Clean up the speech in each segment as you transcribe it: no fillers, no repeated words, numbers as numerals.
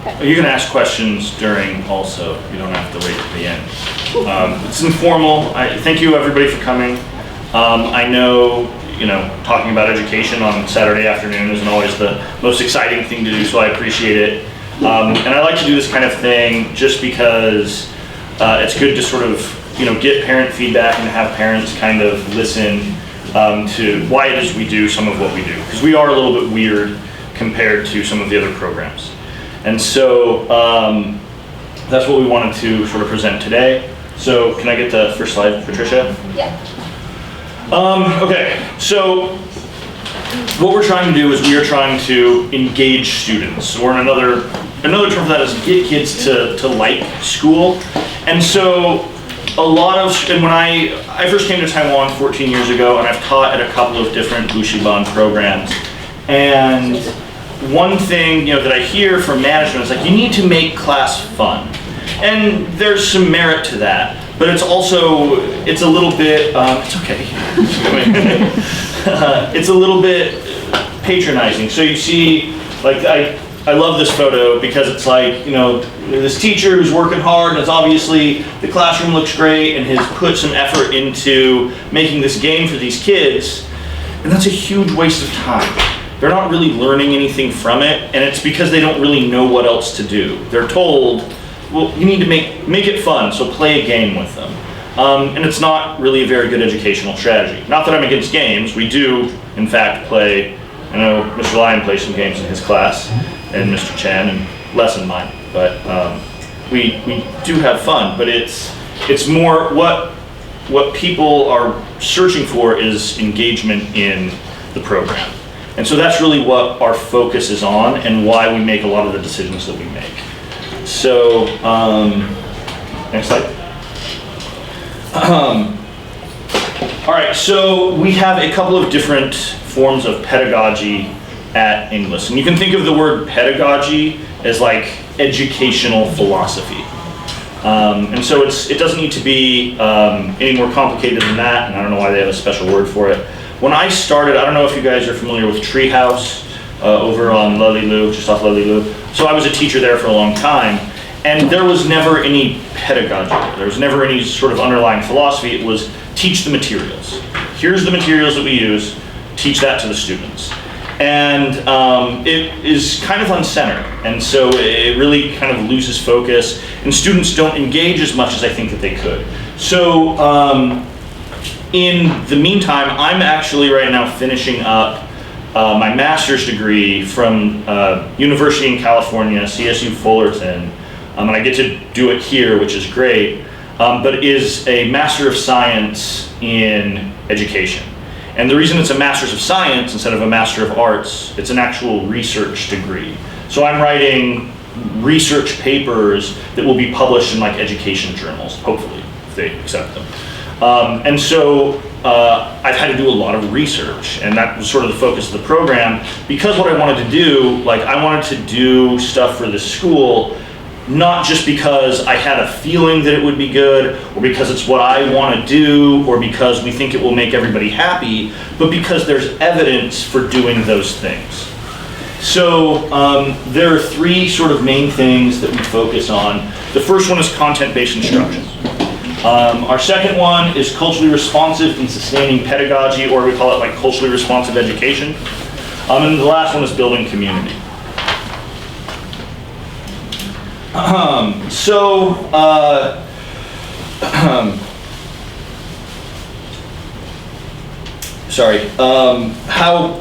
You can ask questions during also. You don't have to wait at the end. It's informal. Thank you everybody for coming. I know, talking about education on Saturday afternoon isn't always the most exciting thing to do, so I appreciate it. And I like to do this kind of thing just because it's good to sort of, get parent feedback and have parents kind of listen to why it is we do some of what we do. Because we are a little bit weird compared to some of the other programs. And so that's what we wanted to sort of present today. So can I get the first slide, Patricia? Yeah. Okay, so what we're trying to do is we are trying to engage students, or another term for that is get kids to like school. And so and when I first came to Taiwan 14 years ago, and I've taught at a couple of different Bushiban programs, and one thing that I hear from management is like, you need to make class fun. And there's some merit to that, but it's a little bit, it's okay. It's a little bit patronizing. So you see, like, I love this photo because it's like, this teacher who's working hard, and it's obviously the classroom looks great and has put some effort into making this game for these kids, and that's a huge waste of time. They're not really learning anything from it, and it's because they don't really know what else to do. They're told, well, you need to make it fun, so play a game with them. And it's not really a very good educational strategy. Not that I'm against games. We do, in fact, play. I know Mr. Lyon plays some games in his class, and Mr. Chen, and less in mine. But we do have fun. But it's more what people are searching for is engagement in the program. And so that's really what our focus is on, and why we make a lot of the decisions that we make. So, next slide. All right, so we have a couple of different forms of pedagogy at Englist. And you can think of the word pedagogy as like educational philosophy. And so it doesn't need to be any more complicated than that, and I don't know why they have a special word for it. When I started, I don't know if you guys are familiar with Treehouse over on Lalilu, just off Lalilu. So I was a teacher there for a long time, and there was never any pedagogy. There was never any sort of underlying philosophy. It was teach the materials. Here's the materials that we use, teach that to the students. And it is kind of uncentered, and so it really kind of loses focus, and students don't engage as much as I think that they could. So in the meantime, I'm actually right now finishing up my master's degree from University in California, CSU Fullerton, and I get to do it here, which is great, but it is a Master of Science in Education. And the reason it's a Master's of Science instead of a Master of Arts, it's an actual research degree. So I'm writing research papers that will be published in like education journals, hopefully, if they accept them. And so I've had to do a lot of research, and that was sort of the focus of the program, because what I wanted to do, I wanted to do stuff for this school, not just because I had a feeling that it would be good, or because it's what I want to do, or because we think it will make everybody happy, but because there's evidence for doing those things. So there are three sort of main things that we focus on. The first one is content-based instruction. Our second one is culturally responsive and sustaining pedagogy, or we call it like culturally responsive education. And the last one is building community. How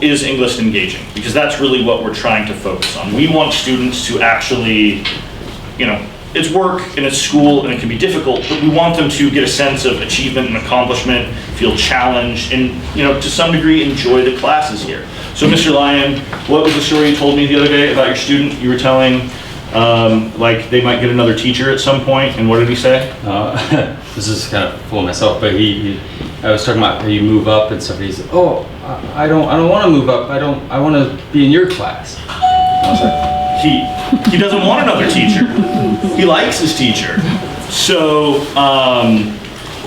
is Englist engaging? Because that's really what we're trying to focus on. We want students to actually, it's work and it's school and it can be difficult, but we want them to get a sense of achievement and accomplishment, feel challenged, and to some degree enjoy the classes here. So Mr. Lyon, what was the story you told me the other day about your student? You were telling like they might get another teacher at some point, and what did he say? This is kind of full of myself, but I was talking about how you move up and stuff. He said, "Oh, I don't want to move up. I want to be in your class." I was like, he doesn't want another teacher. He likes his teacher. So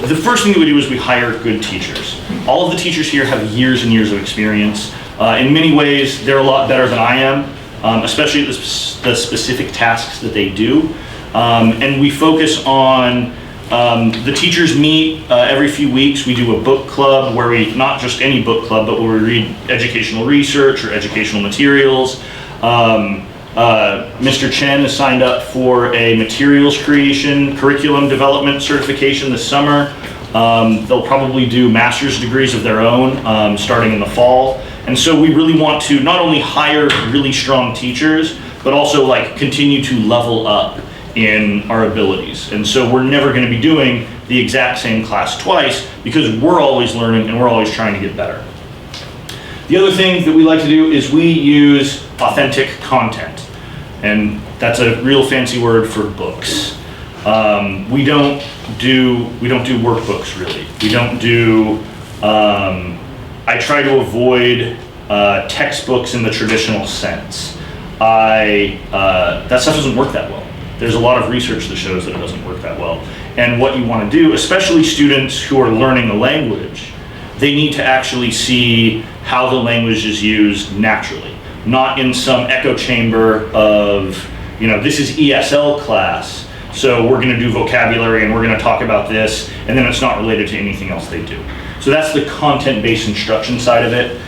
the first thing that we do is we hire good teachers. All of the teachers here have years and years of experience. In many ways, they're a lot better than I am. especially the specific tasks that they do. And we focus on, the teachers meet every few weeks. We do a book club where we, not just any book club, but where we read educational research or educational materials. Mr. Chen has signed up for a materials creation curriculum development certification this summer. They'll probably do master's degrees of their own starting in the fall. And so we really want to not only hire really strong teachers, but also like continue to level up in our abilities. And so we're never going to be doing the exact same class twice because we're always learning and we're always trying to get better. The other thing that we like to do is we use authentic content. And that's a real fancy word for books. We don't do workbooks really. We don't do, I try to avoid textbooks in the traditional sense. That stuff doesn't work that well. There's a lot of research that shows that it doesn't work that well. And what you want to do, especially students who are learning the language, they need to actually see how the language is used naturally, not in some echo chamber of, this is ESL class, so we're going to do vocabulary and we're going to talk about this, and then it's not related to anything else they do. So that's the content-based instruction side of it.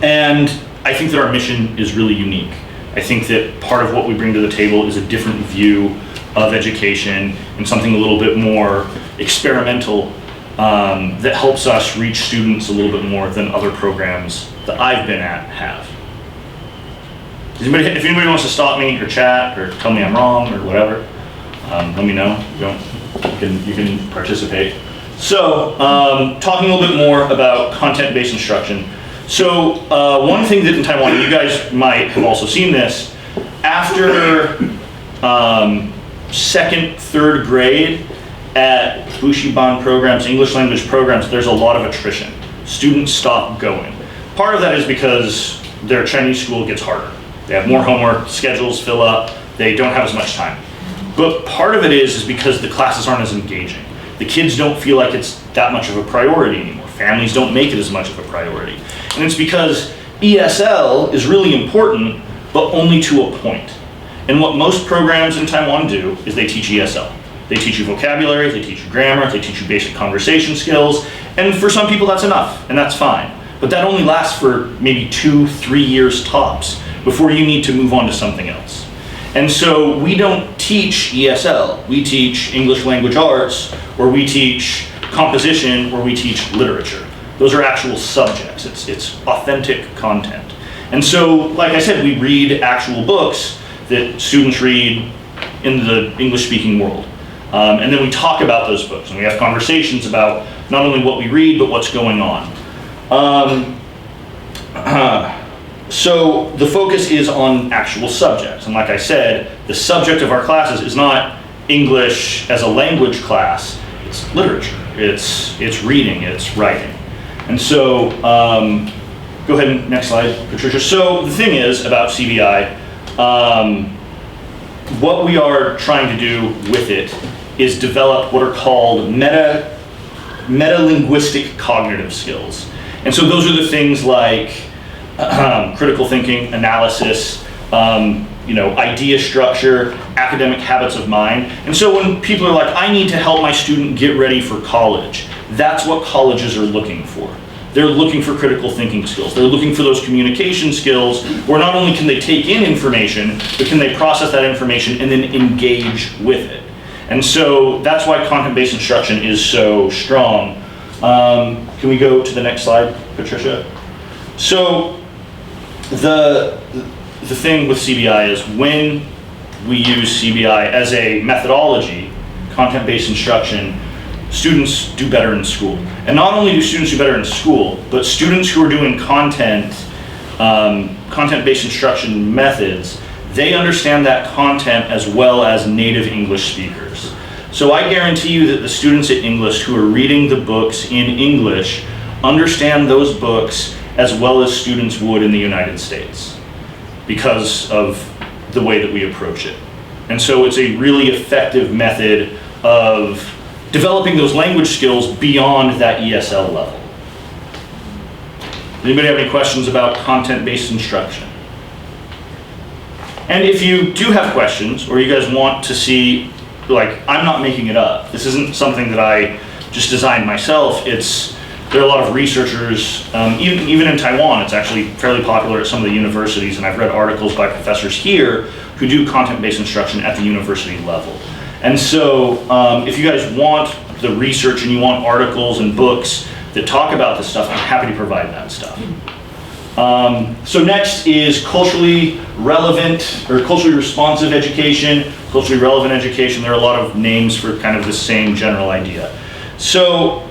And I think that our mission is really unique. I think that part of what we bring to the table is a different view of education and something a little bit more experimental that helps us reach students a little bit more than other programs that I've been at have. If anybody wants to stop me or chat or tell me I'm wrong or whatever, let me know. You can participate. So, talking a little bit more about content-based instruction. So, one thing that in Taiwan, you guys might have also seen this, after second, third grade at Bushiban programs, English language programs, there's a lot of attrition. Students stop going. Part of that is because their Chinese school gets harder. They have more homework, schedules fill up, they don't have as much time. But part of it is because the classes aren't as engaging. The kids don't feel like it's that much of a priority anymore. Families don't make it as much of a priority. And it's because ESL is really important, but only to a point. And what most programs in Taiwan do is they teach ESL. They teach you vocabulary, they teach you grammar, they teach you basic conversation skills, and for some people that's enough, and that's fine. But that only lasts for maybe 2-3 years tops before you need to move on to something else. And so we don't teach ESL, we teach English language arts, or we teach composition, or we teach literature. Those are actual subjects, it's authentic content. And so, like I said, we read actual books that students read in the English-speaking world. And then we talk about those books, and we have conversations about not only what we read, but what's going on. So the focus is on actual subjects. And like I said, the subject of our classes is not English as a language class, it's literature, it's reading, it's writing. And so, go ahead and next slide, Patricia. So the thing is about CBI, what we are trying to do with it is develop what are called meta-linguistic cognitive skills. And so those are the things like critical thinking, analysis, idea structure, academic habits of mind. And so when people are like, I need to help my student get ready for college, that's what colleges are looking for. They're looking for critical thinking skills. They're looking for those communication skills where not only can they take in information, but can they process that information and then engage with it. And so that's why content-based instruction is so strong. Can we go to the next slide, Patricia? So the thing with CBI is when we use CBI as a methodology, content-based instruction, students do better in school. And not only do students do better in school, but students who are doing content-based instruction methods, they understand that content as well as native English speakers. So I guarantee you that the students at Englist who are reading the books in English understand those books as well as students would in the United States because of the way that we approach it. And so it's a really effective method of developing those language skills beyond that ESL level. Anybody have any questions about content-based instruction? And if you do have questions, or you guys want to see, like, I'm not making it up. This isn't something that I just designed myself. There are a lot of researchers, even in Taiwan, it's actually fairly popular at some of the universities, and I've read articles by professors here who do content-based instruction at the university level. And so if you guys want the research and you want articles and books that talk about this stuff, I'm happy to provide that stuff. So next is culturally relevant or culturally responsive education, culturally relevant education. There are a lot of names for kind of the same general idea. So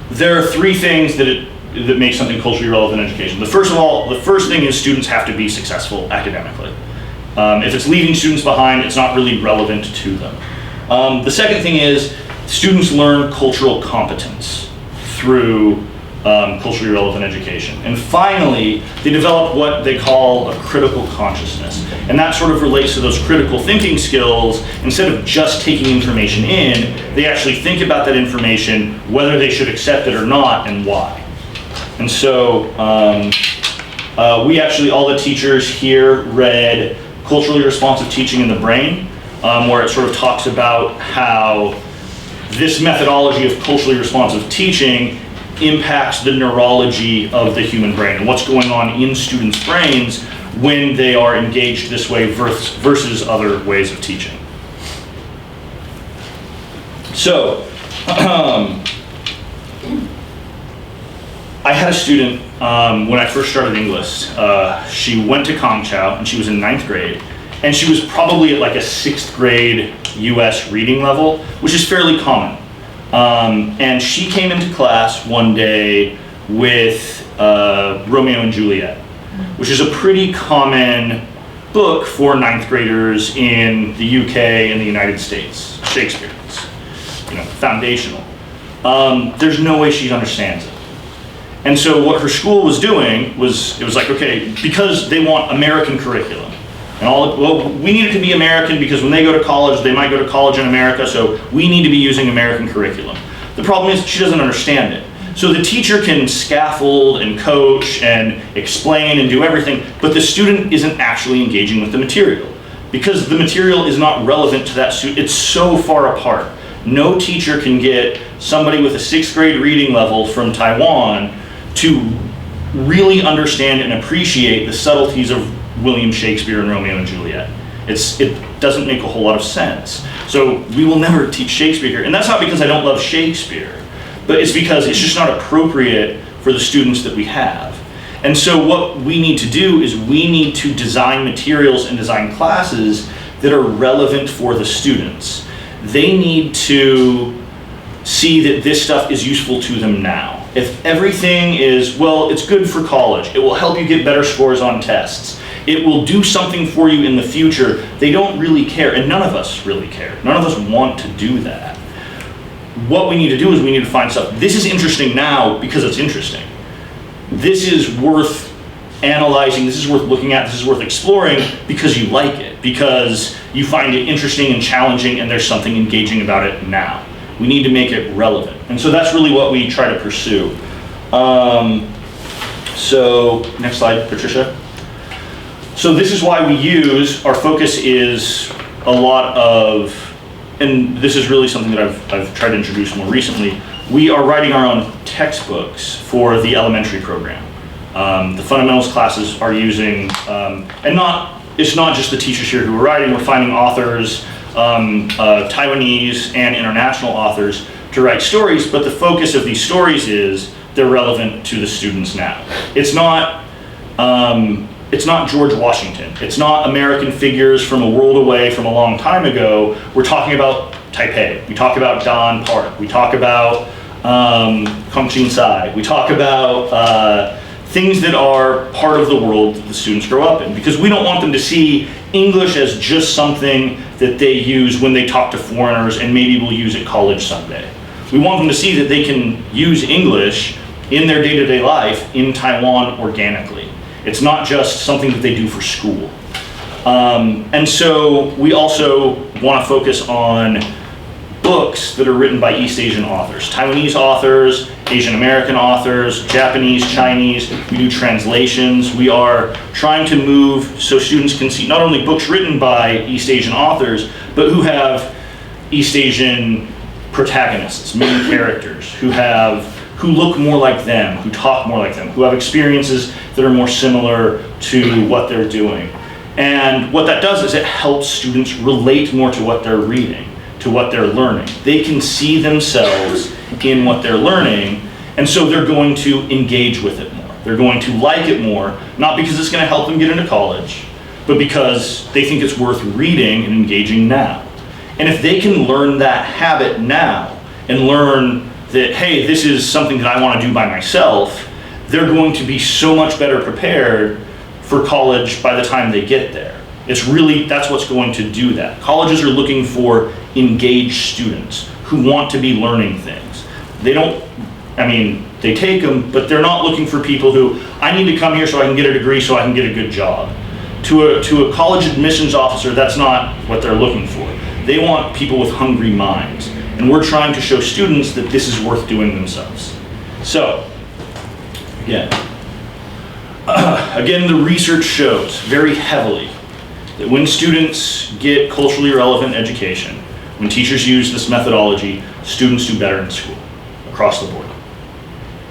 there are three things that make something culturally relevant education. The first thing is students have to be successful academically. If it's leaving students behind, it's not really relevant to them. The second thing is students learn cultural competence through culturally relevant education. And finally, they develop what they call a critical consciousness. And that sort of relates to those critical thinking skills. Instead of just taking information in, they actually think about that information, whether they should accept it or not, and why. And so we actually, all the teachers here read Culturally Responsive Teaching in the Brain, where it sort of talks about how this methodology of culturally responsive teaching impacts the neurology of the human brain and what's going on in students' brains when they are engaged this way versus other ways of teaching. So, I had a student when I first started Englist. She went to Kongchow and she was in 9th grade, and she was probably at like a 6th grade US reading level, which is fairly common. And she came into class one day with Romeo and Juliet, which is a pretty common book for 9th graders in the UK and the United States. Shakespeare, it's, foundational. There's no way she understands it. And so what her school was doing was, it was like, okay, because they want American curriculum. And we need it to be American because when they go to college, they might go to college in America, so we need to be using American curriculum. The problem is she doesn't understand it. So the teacher can scaffold and coach and explain and do everything, but the student isn't actually engaging with the material because the material is not relevant to that student. It's so far apart. No teacher can get somebody with a 6th grade reading level from Taiwan to really understand and appreciate the subtleties of William Shakespeare and Romeo and Juliet. It doesn't make a whole lot of sense. So we will never teach Shakespeare here. And that's not because I don't love Shakespeare, but it's because it's just not appropriate for the students that we have. And so what we need to do is we need to design materials and design classes that are relevant for the students. They need to see that this stuff is useful to them now. If everything is, well, it's good for college, it will help you get better scores on tests, it will do something for you in the future, they don't really care, and none of us really care. None of us want to do that. What we need to do is we need to find stuff. This is interesting now because it's interesting. This is worth analyzing, this is worth looking at, this is worth exploring because you like it, because you find it interesting and challenging and there's something engaging about it now. We need to make it relevant. And so that's really what we try to pursue. So next slide, Patricia. So this is why we use, our focus is a lot of, and this is really something that I've tried to introduce more recently, we are writing our own textbooks for the elementary program. The fundamentals classes are using, it's not just the teachers here who are writing, we're finding authors, Taiwanese and international authors to write stories, but the focus of these stories is they're relevant to the students now. It's not George Washington. It's not American figures from a world away from a long time ago. We're talking about Taipei. We talk about Dan Park. We talk about Kongqing Sai. We talk about things that are part of the world that the students grow up in, because we don't want them to see English as just something that they use when they talk to foreigners and maybe will use at college someday. We want them to see that they can use English in their day-to-day life in Taiwan organically. It's not just something that they do for school. And so we also want to focus on books that are written by East Asian authors, Taiwanese authors, Asian American authors, Japanese, Chinese. We do translations. We are trying to move so students can see not only books written by East Asian authors, but who have East Asian protagonists, main characters, who look more like them, who talk more like them, who have experiences that are more similar to what they're doing. And what that does is it helps students relate more to what they're reading, to what they're learning. They can see themselves in what they're learning, and so they're going to engage with it more. They're going to like it more, not because it's going to help them get into college, but because they think it's worth reading and engaging now. And if they can learn that habit now and learn that, hey, this is something that I want to do by myself, they're going to be so much better prepared for college by the time they get there. That's what's going to do that. Colleges are looking for engaged students who want to be learning things. They take them, but they're not looking for people who, I need to come here so I can get a degree so I can get a good job. To a college admissions officer, that's not what they're looking for. They want people with hungry minds. And we're trying to show students that this is worth doing themselves. So, again, the research shows very heavily that when students get culturally relevant education, when teachers use this methodology, students do better in school, across the board.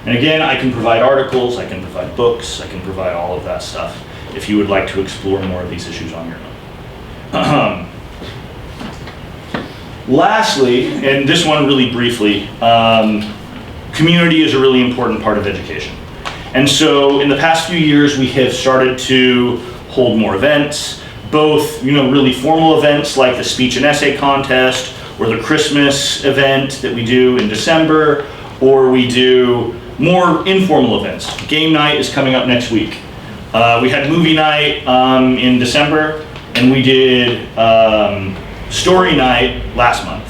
And again, I can provide articles, I can provide books, I can provide all of that stuff if you would like to explore more of these issues on your own. Lastly, and this one really briefly, community is a really important part of education. And so in the past few years, we have started to hold more events, both really formal events like the speech and essay contest, or the Christmas event that we do in December, or we do more informal events. Game night is coming up next week. We had movie night in December, and we did story night last month.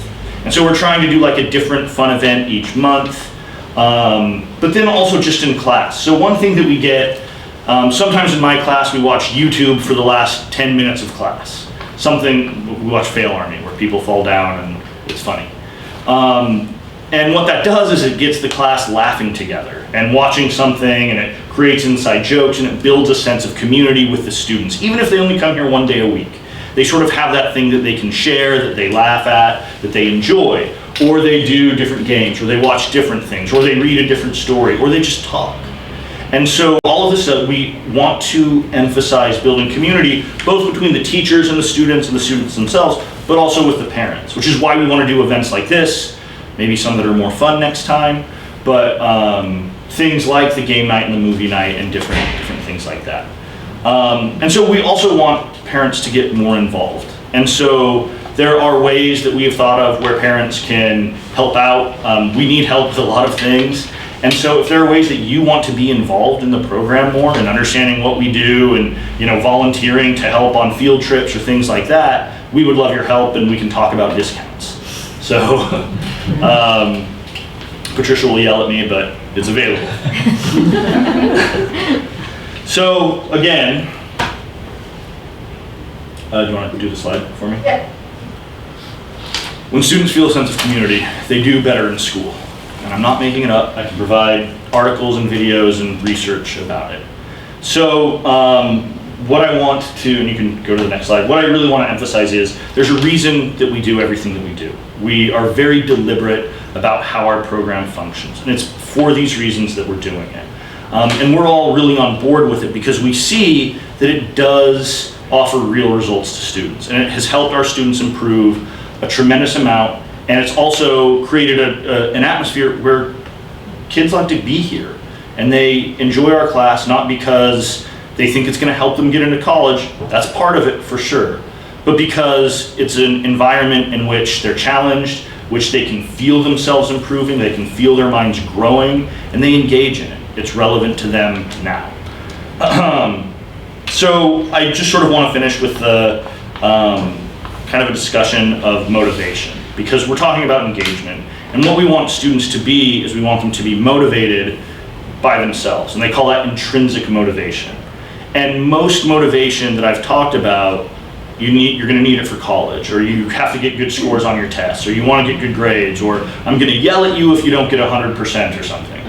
And so we're trying to do like a different fun event each month, but then also just in class. So one thing that we get, sometimes in my class we watch YouTube for the last 10 minutes of class. We watch Fail Army where people fall down and it's funny. And what that does is it gets the class laughing together and watching something, and it creates inside jokes, and it builds a sense of community with the students, even if they only come here one day a week. They sort of have that thing that they can share, that they laugh at, that they enjoy, or they do different games, or they watch different things, or they read a different story, or they just talk. And so all of this, we want to emphasize building community, both between the teachers and the students themselves, but also with the parents, which is why we want to do events like this, maybe some that are more fun next time, but things like the game night and the movie night and different things like that. And so we also want parents to get more involved. And so there are ways that we have thought of where parents can help out. We need help with a lot of things. And so if there are ways that you want to be involved in the program more and understanding what we do and volunteering to help on field trips or things like that, we would love your help, and we can talk about discounts. So Patricia will yell at me, but it's available. So again, do you want to do the slide for me? Yeah. When students feel a sense of community, they do better in school. And I'm not making it up. I can provide articles and videos and research about it. So what I want to, and you can go to the next slide, what I really want to emphasize is there's a reason that we do everything that we do. We are very deliberate about how our program functions. And it's for these reasons that we're doing it. And we're all really on board with it because we see that it does offer real results to students. And it has helped our students improve a tremendous amount. And it's also created an atmosphere where kids like to be here. And they enjoy our class, not because they think it's going to help them get into college. That's part of it for sure. But because it's an environment in which they're challenged, which they can feel themselves improving, they can feel their minds growing, and they engage in it. It's relevant to them now. So I just sort of want to finish with the kind of a discussion of motivation, because we're talking about engagement. And what we want students to be is we want them to be motivated by themselves. And they call that intrinsic motivation. And most motivation that I've talked about you're going to need it for college, or you have to get good scores on your tests, or you want to get good grades, or I'm going to yell at you if you don't get 100% or something.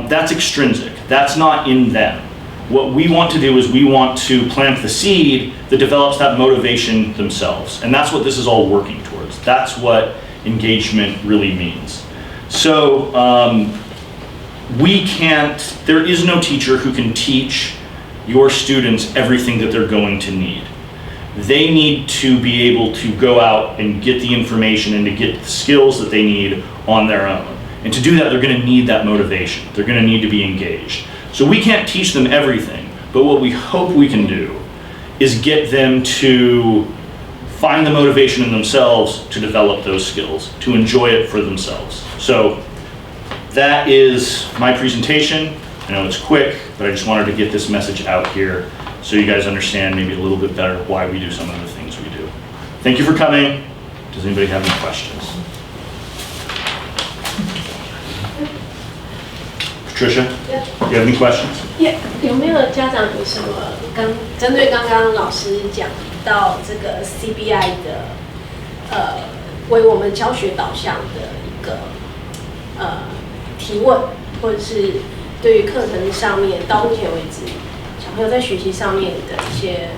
That's extrinsic. That's not in them. What we want to do is we want to plant the seed that develops that motivation themselves. And that's what this is all working towards. That's what engagement really means. So there is no teacher who can teach your students everything that they're going to need. They need to be able to go out and get the information and to get the skills that they need on their own. And to do that, they're going to need that motivation. They're going to need to be engaged. So we can't teach them everything, but what we hope we can do is get them to find the motivation in themselves to develop those skills, to enjoy it for themselves. So that is my presentation. I know it's quick, but I just wanted to get this message out here so you guys understand maybe a little bit better why we do some of the things we do. Thank you for coming. Does anybody have any questions? Patricia, do you have any questions? 有没有家长有什么针对刚刚老师讲到这个 CBI 的为我们教学导向的一个提问，或者是对于课程上面到目前为止小朋友在学习上面的一些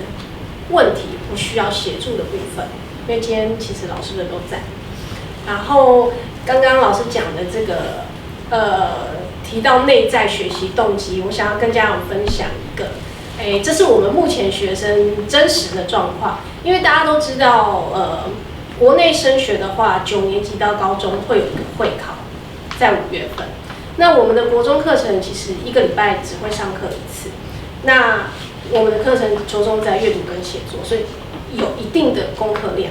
问题不需要协助的部分？因为今天其实老师们都在。然后刚刚老师讲的这个提到内在学习动机，我想要跟家长分享一个，这是我们目前学生真实的状况。因为大家都知道，国内升学的话，9年级到高中会有一个会考，在5月份。那我们的国中课程其实1个礼拜只会上课1次。那我们的课程着重在阅读跟写作，所以有一定的功课量。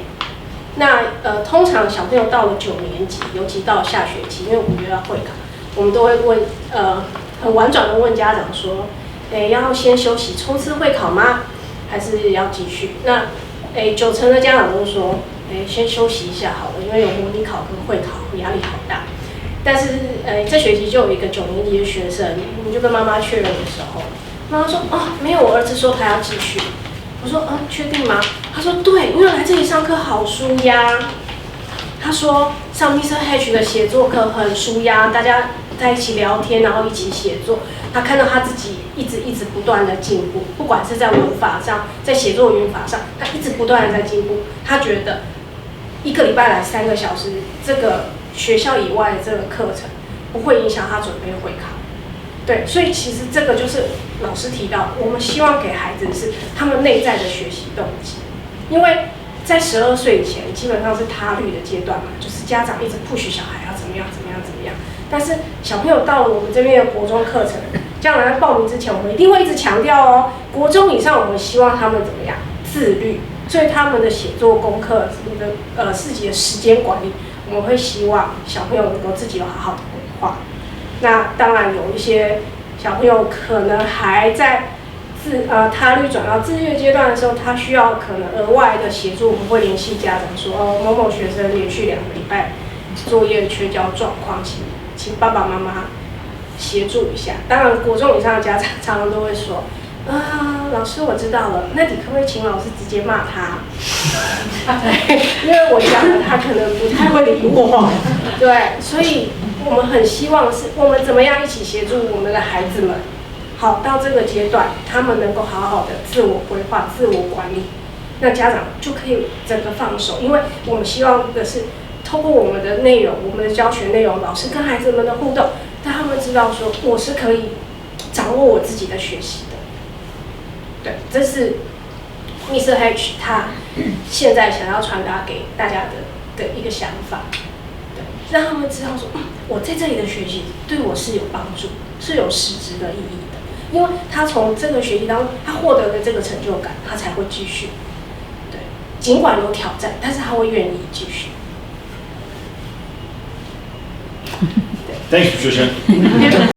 那通常小朋友到了9年级，尤其到下学期，因为5月要会考。我们都会问，很婉转的问家长说，要先休息冲刺会考吗？还是要继续？那90%的家长都说，先休息一下好了，因为有模拟考跟会考，压力好大。但是这学期就有一个9年级的学生，我们就跟妈妈确认的时候，妈妈说，没有，我儿子说他要继续。我说，确定吗？他说对，因为来这里上课好舒压。他说上 Mr. H 的写作课很舒压，大家在一起聊天，然后一起写作。他看到他自己一直不断的进步，不管是在文法上，在写作语法上，他一直不断的在进步。他觉得1个礼拜来3个小时，这个学校以外的这个课程不会影响他准备会考。对，所以其实这个就是老师提到，我们希望给孩子的是他们内在的学习动机，因为在12岁以前，基本上是他律的阶段嘛，就是家长一直 push 小孩要怎么样。但是小朋友到了我们这边的国中课程，家长在报名之前，我们一定会一直强调国中以上我们希望他们怎么样自律，所以他们的写作功课、自己的时间管理，我们会希望小朋友能够自己有好好的规划。那当然有一些小朋友可能还在他律转到自律的阶段的时候，他需要可能额外的协助，我们会联系家长说，某某学生连续2个礼拜作业缺交状况，请爸爸妈妈协助一下。当然，国中以上的家长常常都会说，老师我知道了，那你可不可以请老师直接骂他？对，因为我讲了，他可能不太会理我。对，所以我们很希望是我们怎么样一起协助我们的孩子们。好，到这个阶段，他们能够好好的自我规划、自我管理，那家长就可以整个放手，因为我们希望的是，透过我们的内容、我们的教学内容，老师跟孩子们的互动，让他们知道说，我是可以掌握我自己的学习的。对，这是 Mr. H 他现在想要传达给大家的一个想法，对，让他们知道说，我在这里的学习对我是有帮助，是有实质的意义的。因为他从这个学习当中，他获得了这个成就感，他才会继续。对，尽管有挑战，但是他会愿意继续。Thanks, Patricia.